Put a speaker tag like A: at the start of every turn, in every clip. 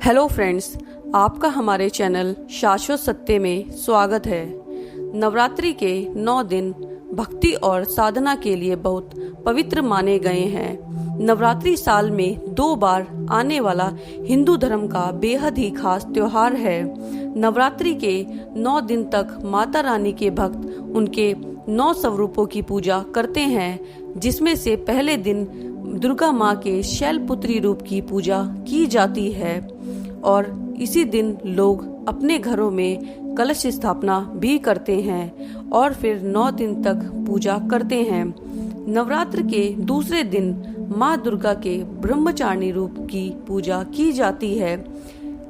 A: Hello friends, आपका हमारे channel शाश्वत सत्य में स्वागत है। नवरात्रि के 9 दिन भक्ति और साधना के लिए बहुत पवित्र माने गए हैं। नवरात्रि साल में 2 बार आने वाला हिंदू धर्म का बेहद ही खास त्योहार है। नवरात्रि के 9 दिन तक माता रानी के भक्त उनके 9 स्वरूपों की पूजा करते हैं, जिसमें से पहले दिन दुर्गा माँ के शैलपुत्री रूप की पूजा की जाती है और इसी दिन लोग अपने घरों में कलश स्थापना भी करते हैं और फिर 9 दिन तक पूजा करते हैं। नवरात्र के दूसरे दिन माँ दुर्गा के ब्रह्मचारिणी रूप की पूजा की जाती है।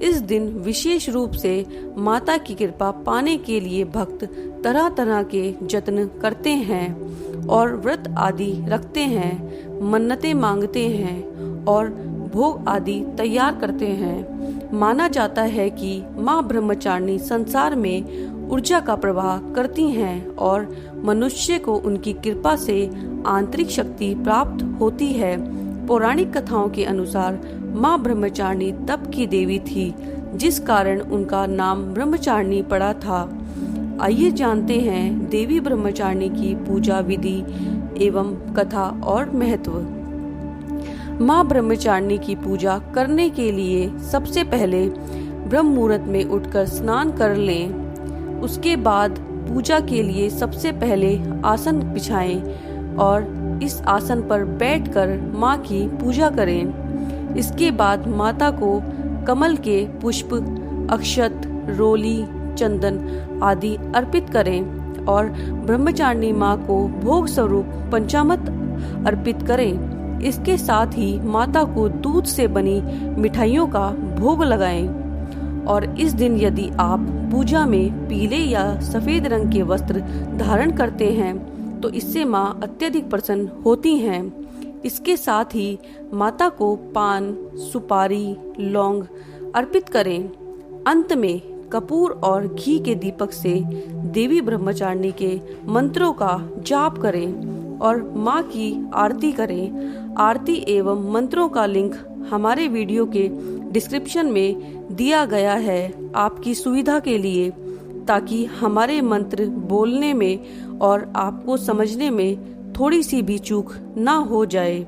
A: इस दिन विशेष रूप से माता की कृपा पाने के लिए भक्त तरह तरह के जत्न करते हैं और व्रत आदि रखते हैं, मन्नतें मांगते हैं और भोग आदि तैयार करते हैं। माना जाता है कि माँ ब्रह्मचारिणी संसार में ऊर्जा का प्रवाह करती हैं और मनुष्य को उनकी कृपा से आंतरिक शक्ति प्राप्त होती है। पौराणिक कथाओं के अनुसार माँ ब्रह्मचारिणी तप की देवी थी, जिस कारण उनका नाम ब्रह्मचारिणी पड़ा था। आइए जानते हैं देवी ब्रह्मचारिणी की पूजा विधि एवं कथा और महत्व। माँ ब्रह्मचारिणी की पूजा करने के लिए सबसे पहले ब्रह्म मुहूर्त में उठकर स्नान कर लें। उसके बाद पूजा के लिए सबसे पहले आसन बिछाएं और इस आसन पर बैठकर माँ की पूजा करें। इसके बाद माता को कमल के पुष्प, अक्षत, रोली, चंदन आदि अर्पित करें और ब्रह्मचारिणी माँ को भोग स्वरूप पंचामृत अर्पित करें। इसके साथ ही माता को दूध से बनी मिठाइयों का भोग लगाएं और इस दिन यदि आप पूजा में पीले या सफेद रंग के वस्त्र धारण करते हैं तो इससे माँ अत्यधिक प्रसन्न होती हैं। इसके साथ ही माता को पान, सुपारी, लौंग अर्पित करें। अंत में कपूर और घी के दीपक से देवी ब्रह्मचारिणी के मंत्रों का जाप करें और माँ की आरती करें। आरती एवं मंत्रों का लिंक हमारे वीडियो के डिस्क्रिप्शन में दिया गया है आपकी सुविधा के लिए, ताकि हमारे मंत्र बोलने में और आपको समझने में थोड़ी सी भी चूक ना हो जाए।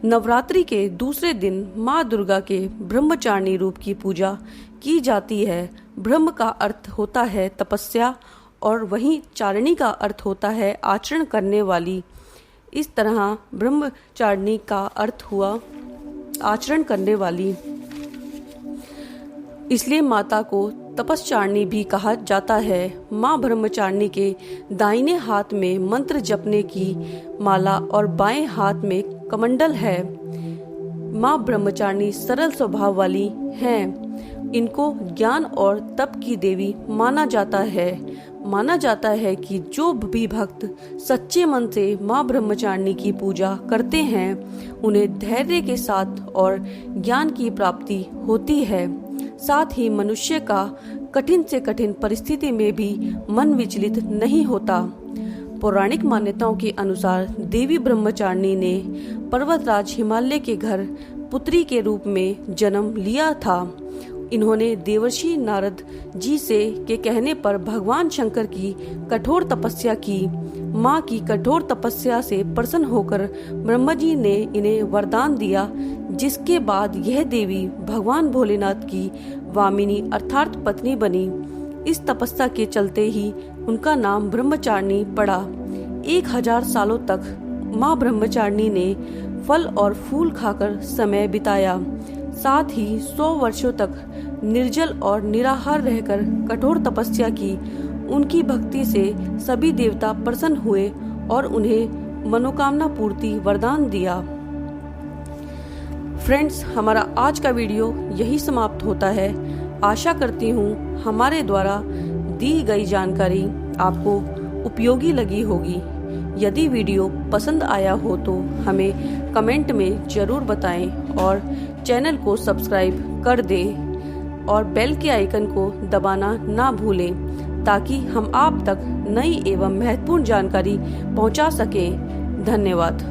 A: नवरात्रि के दूसरे दिन माँ दुर्गा के ब्रह्मचारिणी रूप की पूजा की जाती है। ब्रह्म का अर्थ होता है तपस्या और वहीं चारिणी का अर्थ होता है आचरण करने वाली। इस तरह ब्रह्मचारिणी का अर्थ हुआ आचरण करने वाली, इसलिए माता को तपस्चारिणी भी कहा जाता है। माँ ब्रह्मचारिणी के दाहिने हाथ में मंत्र जपने की माला और बाएं हाथ में कमंडल है। माँ ब्रह्मचारिणी सरल स्वभाव वाली हैं। इनको ज्ञान और तप की देवी माना जाता है। माना जाता है कि जो भी भक्त सच्चे मन से माँ ब्रह्मचारिणी की पूजा करते हैं उन्हें धैर्य के साथ और ज्ञान की प्राप्ति होती है। साथ ही मनुष्य का कठिन से कठिन परिस्थिति में भी मन विचलित नहीं होता। पौराणिक मान्यताओं के अनुसार देवी ब्रह्मचारिणी ने पर्वतराज हिमालय के घर पुत्री के रूप में जन्म लिया था। इन्होंने देवर्षि नारद जी से के कहने पर भगवान शंकर की कठोर तपस्या की। माँ की कठोर तपस्या से प्रसन्न होकर ब्रह्मा जी ने इन्हें वरदान दिया, जिसके बाद यह देवी भगवान भोलेनाथ की वामिनी अर्थात पत्नी बनी। इस तपस्या के चलते ही उनका नाम ब्रह्मचारिणी पड़ा। 1000 सालों तक माँ ब्रह्मचारिणी ने फल और फूल खाकर समय बिताया। साथ ही 100 वर्षों तक निर्जल और निराहार रहकर कठोर तपस्या की। उनकी भक्ति से सभी देवता प्रसन्न हुए और उन्हें मनोकामना पूर्ति वरदान दिया। फ्रेंड्स, हमारा आज का वीडियो यही समाप्त होता है। आशा करती हूँ हमारे द्वारा दी गई जानकारी आपको उपयोगी लगी होगी। यदि वीडियो पसंद आया हो तो हमें कमेंट में जरूर बताएं और चैनल को सब्सक्राइब कर दें और बेल के आइकन को दबाना ना भूलें, ताकि हम आप तक नई एवं महत्वपूर्ण जानकारी पहुंचा सकें। धन्यवाद।